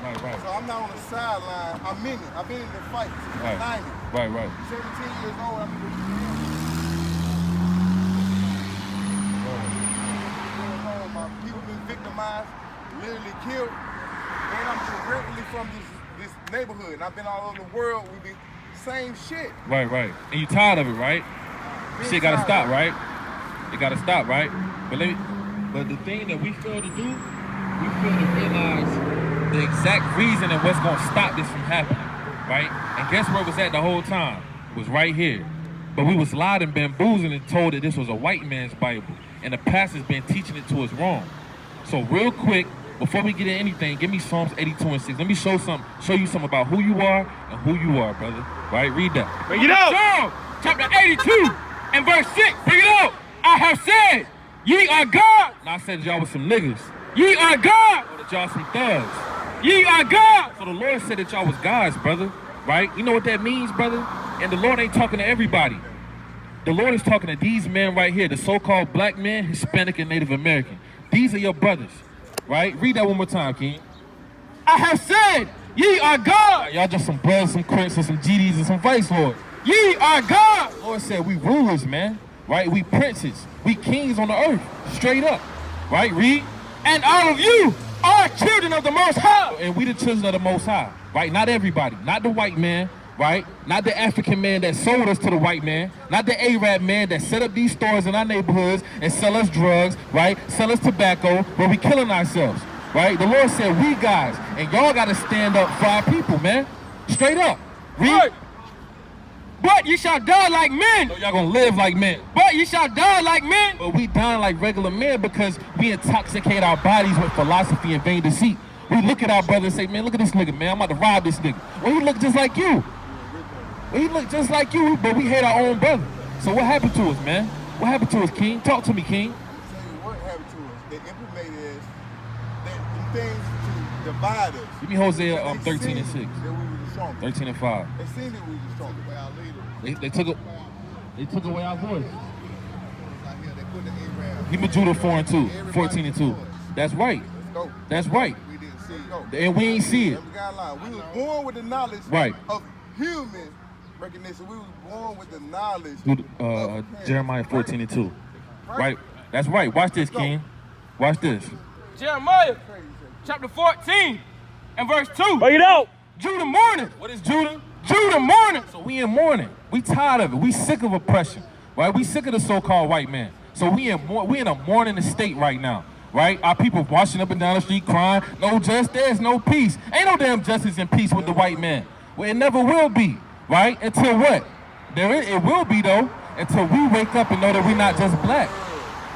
Right. So I'm not on the sideline. I'm in it. I've been in the fight since the 90s. Right. 17 years old. I've been with the my people been victimized, literally killed. And I'm directly from this neighborhood. And I've been all over the world with the same shit. Right. And you tired of it, right? Shit gotta stop, right? It gotta stop, right? But the thing that we fail to do, we fail to realize the exact reason and what's gonna stop this from happening, right? And guess where it was at the whole time? It was right here. But we was lied and bamboozled and told that this was a white man's Bible. And the pastor's been teaching it to us wrong. So real quick, before we get into anything, give me Psalms 82:6. Let me show you something about who you are and who you are, brother. Right? Read that. Bring it out. Psalm chapter 82 and verse 6. Bring it out. I have said, ye are God. Now I said that y'all was some niggas. Ye are God. Or that y'all some thugs. Ye are God. So the Lord said that y'all was gods, brother. Right? You know what that means, brother? And the Lord ain't talking to everybody. The Lord is talking to these men right here, the so-called black men, Hispanic, and Native American. These are your brothers, right? Read that one more time, King. I have said, ye are God. Y'all just some brothers, some Crips, and some GDs, and some Vice Lords. Ye are God. The Lord said, we rulers, man, right? We princes. We kings on the earth, straight up, right? Read. And all of you are children of the Most High. And we the children of the Most High, right? Not everybody, not the white man, right? Not the African man that sold us to the white man, not the Arab man that set up these stores in our neighborhoods and sell us drugs, right? Sell us tobacco, where we killing ourselves, right? The Lord said, we guys, and y'all gotta stand up for our people, man. Straight up. Read. But you shall die like men. So y'all gonna live like men. But you shall die like men. But we dying like regular men because we intoxicate our bodies with philosophy and vain deceit. We look at our brother and say, man, look at this nigga, man. I'm about to rob this nigga. Well, he look just like you. He look just like you, but we hate our own brother. So what happened to us, man? What happened to us, King? Talk to me, King. I'll tell you what happened to us. They implemented things to divide us. Give me Hosea 13 and 6. That we were the strongest. 13 and 5. They seen that we were the strongest. They took away our voice. Give me Judah 4 and 2. 14 and 2. That's right. That's right. We didn't see it. And we ain't see it. We was born with the knowledge of human recognition. We was born with the knowledge. Jeremiah 14 and 2. Right? That's right. Watch this, King. Watch this. Jeremiah chapter 14 and verse 2. Bring it out. Judah mourning. What is Judah? Judah mourning. So we in mourning. We tired of it. We sick of oppression. Right? We sick of the so-called white man. So we in a mourning state right now. Right? Our people marching up and down the street crying, no justice, no peace. Ain't no damn justice and peace with the white man. Well, it never will be. Right? Until what? It will be, though, until we wake up and know that we're not just black.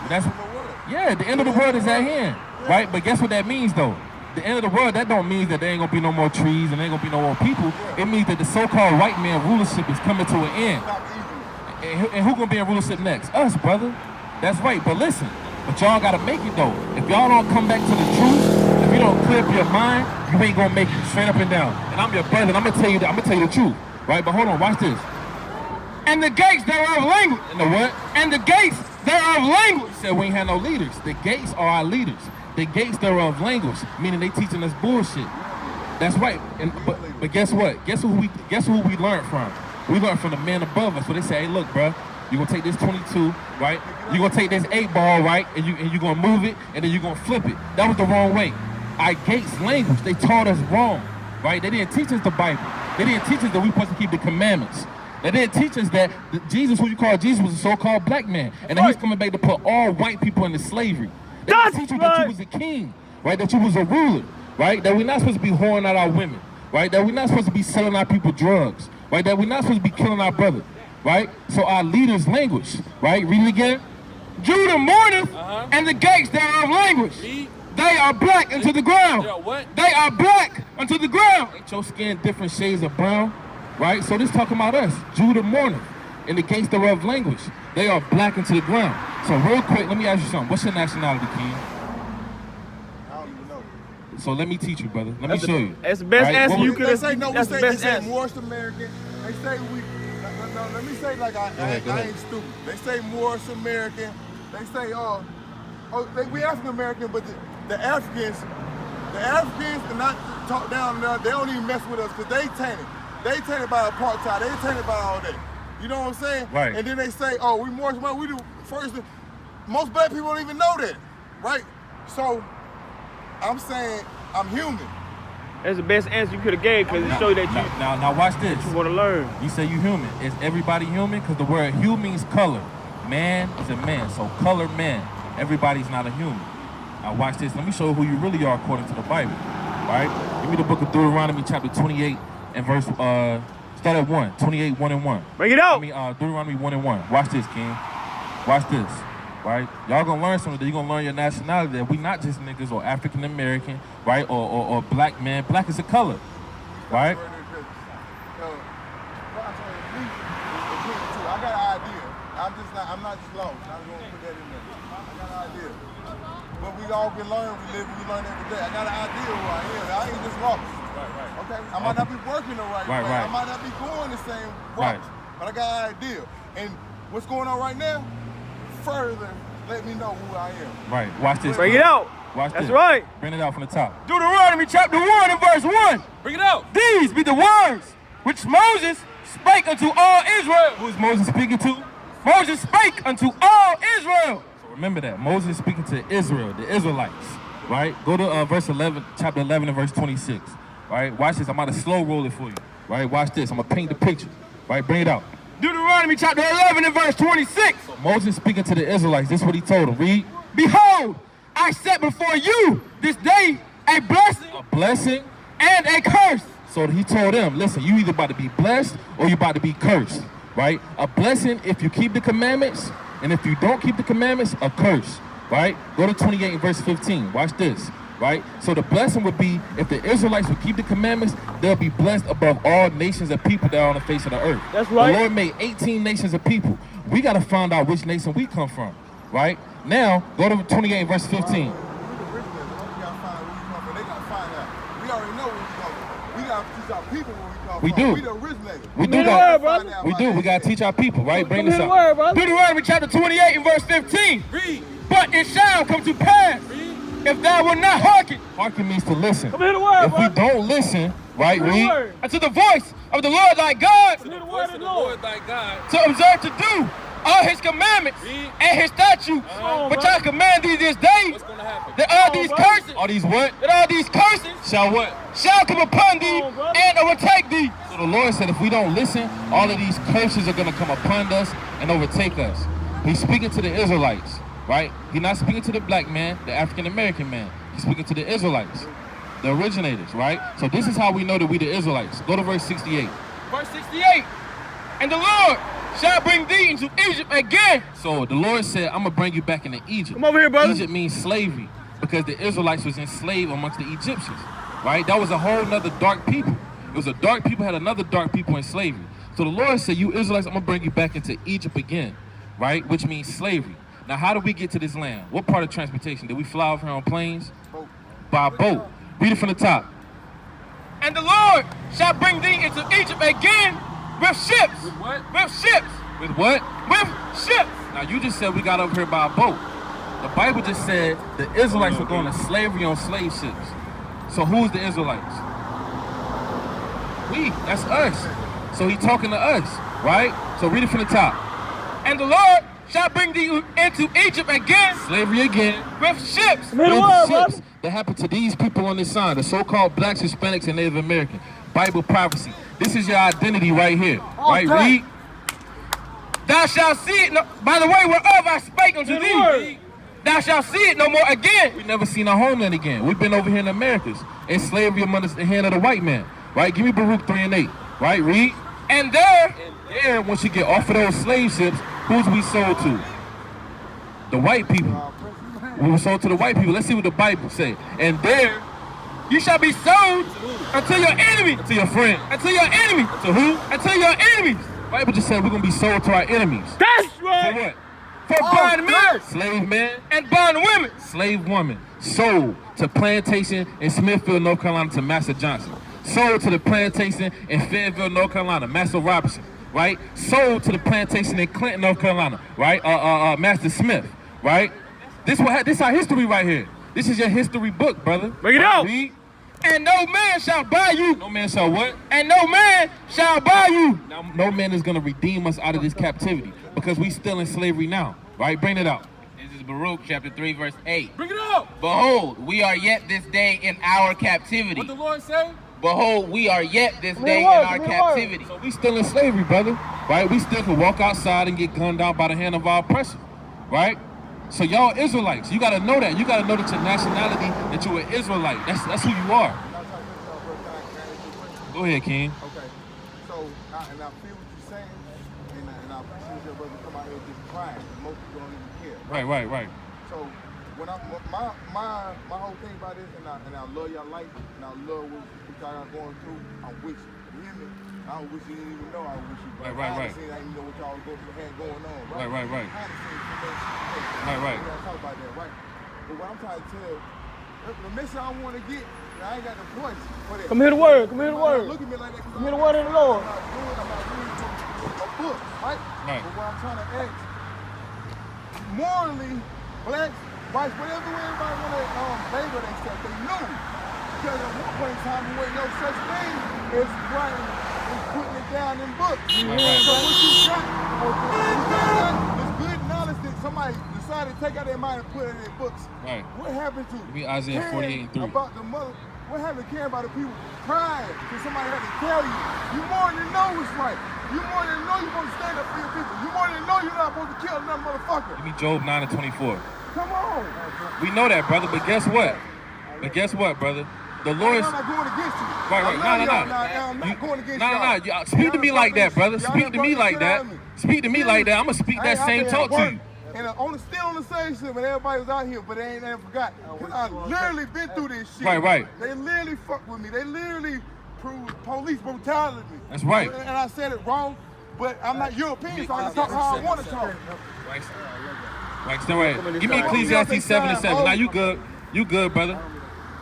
The end of the world is at hand. Right? But guess what that means, though? The end of the world, that don't mean that there ain't gonna be no more trees and there ain't gonna be no more people. It means that the so-called white man rulership is coming to an end. And who gonna be in rulership next? Us, brother. That's right. But listen, y'all gotta make it though. If y'all don't come back to the truth, if you don't clear up your mind, you ain't gonna make it straight up and down. And I'm your brother, and I'm gonna tell you the truth. Right? But hold on, watch this. And the gates thereof language. And the what? And the gates thereof language. He said we ain't had no leaders. The gates are our leaders. The gates thereof language, meaning they teaching us bullshit. That's right. But guess what? Guess who we learned from? We learned from the man above us. So they say, hey, look, bro, you gonna take this 22, right? You gonna take this 8 ball, right? And you gonna move it, and then you gonna flip it. That was the wrong way. Our gates language, they taught us wrong, right? They didn't teach us the Bible. They didn't teach us that we supposed to keep the commandments. They didn't teach us that Jesus, who you call Jesus, was a so-called black man, and that he's coming back to put all white people into slavery. They didn't teach you that you was a king, right? That you was a ruler, right? That we're not supposed to be whoring out our women, right? That we're not supposed to be selling our people drugs, right? That we're not supposed to be killing our brother, right? So our leaders' language, right? Read it again. Judah mourneth, and the gates thereof language. They are black unto the ground. They are black unto the ground. Ain't your skin different shades of brown, right? So this talking about us. Judah mourneth, and the gates thereof language. They are black into the ground. So real quick, let me ask you something. What's your nationality, King? I don't even know. So let me teach you, brother. Let me show you. That's the best answer you could have. That's the best answer. Morris American. They say we. No, let me say like I ain't stupid. They say Morris American. They say we African American, but the Africans are not talk down there, they don't even mess with us because they tainted. They tainted by apartheid. They tainted by all that. You know what I'm saying? Right. And then they say, oh, we more money. We do first. Most black people don't even know that, right? So I'm saying I'm human. That's the best answer you could have gave because it showed that you Now watch this. want to learn. You say you human. Is everybody human? Because the word hue means color. Man is a man, so color man. Everybody's not a human. Now watch this. Let me show you who you really are according to the Bible. All right? Give me the book of Deuteronomy chapter 28 and verse, start at 1. 28, 1 and 1. Bring it out. Deuteronomy 1 and 1. Watch this, King. Watch this. Right? Y'all gonna learn something. You're gonna learn your nationality. That we not just niggas or African American, right? Or black man. Black is a color. Right? I got an idea. I'm not just lost. I'm gonna put that in there. I got an idea. But we all can learn, we learn every day. I got an idea who I am. I ain't just lost. Right. Okay? I might not be working the right way. I might not be going the same route. But I got an idea. And what's going on right now? Further, let me know who I am. Right. Watch this. Bring it out. Watch That's this. right. Bring it out from the top. Deuteronomy chapter 1 and verse 1. Bring it out. These be the words which Moses spake unto all Israel. Who is Moses speaking to? Moses spake unto all Israel. So remember that. Moses is speaking to Israel, the Israelites. Right? Go to verse 11, chapter 11 and verse 26. Right? Watch this. I'm about to slow roll it for you. Right? Watch this. I'm going to paint the picture. Right? Bring it out. Deuteronomy chapter 11 and verse 26. So Moses speaking to the Israelites. This is what he told them. Read. Behold, I set before you this day a blessing. A blessing. And a curse. So he told them, listen, you either about to be blessed or you about to be cursed. Right? A blessing if you keep the commandments, and if you don't keep the commandments, a curse. Right? Go to 28 and verse 15. Watch this. Right? So the blessing would be if the Israelites would keep the commandments, they'll be blessed above all nations of people that are on the face of the earth. That's right. The Lord made 18 nations of people. We got to find out which nation we come from. Right? Now, go to 28 and verse 15. We the originals. We gotta find where we come from. They gotta find out. We already know where we come from. We gotta teach our people where we come We from. do. We the originators. We do that. We do. We got to teach our people, right? Bring this up. Deuteronomy chapter 28 and verse 15. Read. But it shall come to pass if thou wilt not hearken. Hearken means to listen. Come hear the word, if we don't listen, right, read. Unto the voice of the Lord thy God. To the voice of the Lord thy God. To observe to do all his commandments and his statutes, which I command thee this day. What's going to happen? That all these curses, All these what? that all these curses Shall what? shall come upon thee and overtake thee. So the Lord said if we don't listen, all of these curses are going to come upon us and overtake us. He's speaking to the Israelites, right? He's not speaking to the black man, the African American man. He's speaking to the Israelites, the originators, right? So this is how we know that we the Israelites. Go to verse 68. Verse 68. And the Lord shall bring thee into Egypt again. So the Lord said, I'm going to bring you back into Egypt. Come over here, brother. Egypt means slavery because the Israelites was enslaved amongst the Egyptians, right? That was a whole nother dark people. It was a dark people had another dark people in slavery. So the Lord said, you Israelites, I'm going to bring you back into Egypt again, right? Which means slavery. Now, how did we get to this land? What part of transportation? Did we fly over here on planes? Boat. By boat. Read it from the top. And the Lord shall bring thee into Egypt again with ships. With what? With ships. With what? With ships. Now, you just said we got over here by a boat. The Bible just said the Israelites were going to slavery on slave ships. So who's the Israelites? We. That's us. So he's talking to us, right? So read it from the top. And the Lord shall bring thee into Egypt again. Slavery again. With ships. With ships that happened to these people on this side, the so-called blacks, Hispanics, and Native American. Bible prophecy. This is your identity right here. Right? Read. Thou shalt see it. No, by the way, whereof I spake unto thee, thou shalt see it no more again. We never seen our homeland again. We've been over here in the Americas in slavery among the hand of the white man. Right? Give me Baruch 3 and 8. Right? Read. And there, once you get off of those slave ships, who's we sold to? The white people. We were sold to the white people. Let's see what the Bible say. And there, you shall be sold unto your enemies. to your friend. Unto your enemies. To who? Unto your enemies. The Bible just said we're going to be sold to our enemies. That's For right. what? For bond men Slave man, and bond women. slave woman. Sold to plantation in Smithfield, North Carolina to Master Johnson. Sold to the plantation in Fayetteville, North Carolina, Master Robinson. Right? Sold to the plantation in Clinton, North Carolina. Right? Master Smith. Right? This our history right here. This is your history book, brother. Bring it out. Read. And no man shall buy you. No man shall what? And no man shall buy you. Now, no man is going to redeem us out of this captivity because we still in slavery now, right? Bring it out. This is Baruch chapter 3 verse 8. Bring it up. Behold, we are yet this day in our captivity. What the Lord say? Behold, we are yet this day in our captivity. So we still in slavery, brother, right? We still can walk outside and get gunned down by the hand of our oppressor, right? So y'all Israelites, you got to know that. You got to know that your nationality, that you're an Israelite. That's who you are. Go ahead, King. Okay. So, and I feel what you're saying, and I appreciate your brother come out here just crying. Most people don't even care. Right. So, when my whole thing about this, and I love your life, and I love what y'all got going through, I'm with you. You hear me? I don't wish you didn't even know I was with you. But Right. I didn't know what y'all had going on, right? Right. I had to see Right. We gotta talk about that, right? But what I'm trying to tell, the message I want to get, I ain't got the voice for that. Come hear the word. Come hear the word. Look at me like that. Come hear the word of the Lord. I'm not reading a book, right? Right. But what I'm trying to ask, morally, blacks, whites, whatever way everybody want to label themselves, they knew. Because at one point in time, there was no such thing as writing and putting it down in books. Right. So what you got is good knowledge that somebody decided to take out their mind and put it in books. Right. What happened to Give me Isaiah 48:3. about the mother? What happened to caring about the people? Pride, because somebody had to tell you. You more than know what's right. You more than know you're supposed to stand up for your people. You more than know you're not supposed to kill another motherfucker. Give me Job 9:24. Come on. We know that, brother, but guess what? Brother? The Lord. I'm not going against you. Right. I'm not going against you. No. Speak to me like that, brother. Speak to me like that. Speak to me like that. I'm gonna speak that same talk to you. And still on the same shit when everybody was out here, but they ain't never forgot. Cause I literally been through this shit. Right. They literally fucked with me. They literally proved police brutality. That's right. And I said it wrong, but I'm not European, so I can talk how I want to talk. Right, stand right. Give me Ecclesiastes 7:7. Now you good. You good, brother.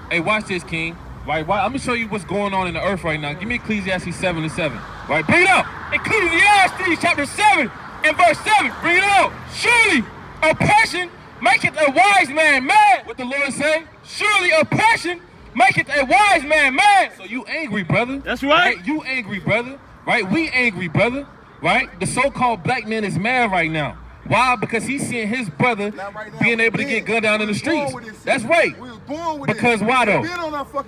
Hey, watch this, King. Right, I'm gonna show you what's going on in the earth right now. Give me Ecclesiastes 7:7. Right, bring it up. Ecclesiastes chapter 7 and verse 7. Bring it out. Surely oppression maketh a wise man mad. What the Lord say? Surely oppression maketh a wise man mad. So you angry, brother. That's right. You angry, brother. Right, we angry, brother. Right, the so-called black man is mad right now. Why? Because he's seeing his brother being able to get gunned down in the streets. That's right. We was born with Because why though?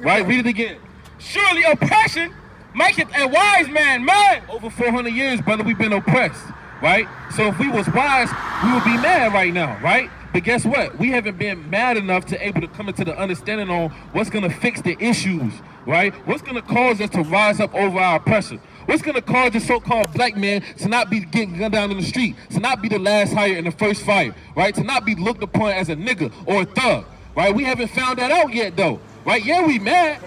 Right, read it again. Surely oppression maketh a wise man mad. Over 400 years, brother, we've been oppressed, right? So if we was wise, we would be mad right now, right? But guess what? We haven't been mad enough to able to come into the understanding on what's gonna fix the issues, right? What's gonna cause us to rise up over our oppressor? What's gonna cause the so-called black man to not be getting gunned down in the street, to not be the last hire in the first fire, right? To not be looked upon as a nigga or a thug, right? We haven't found that out yet though, right? Yeah, we mad.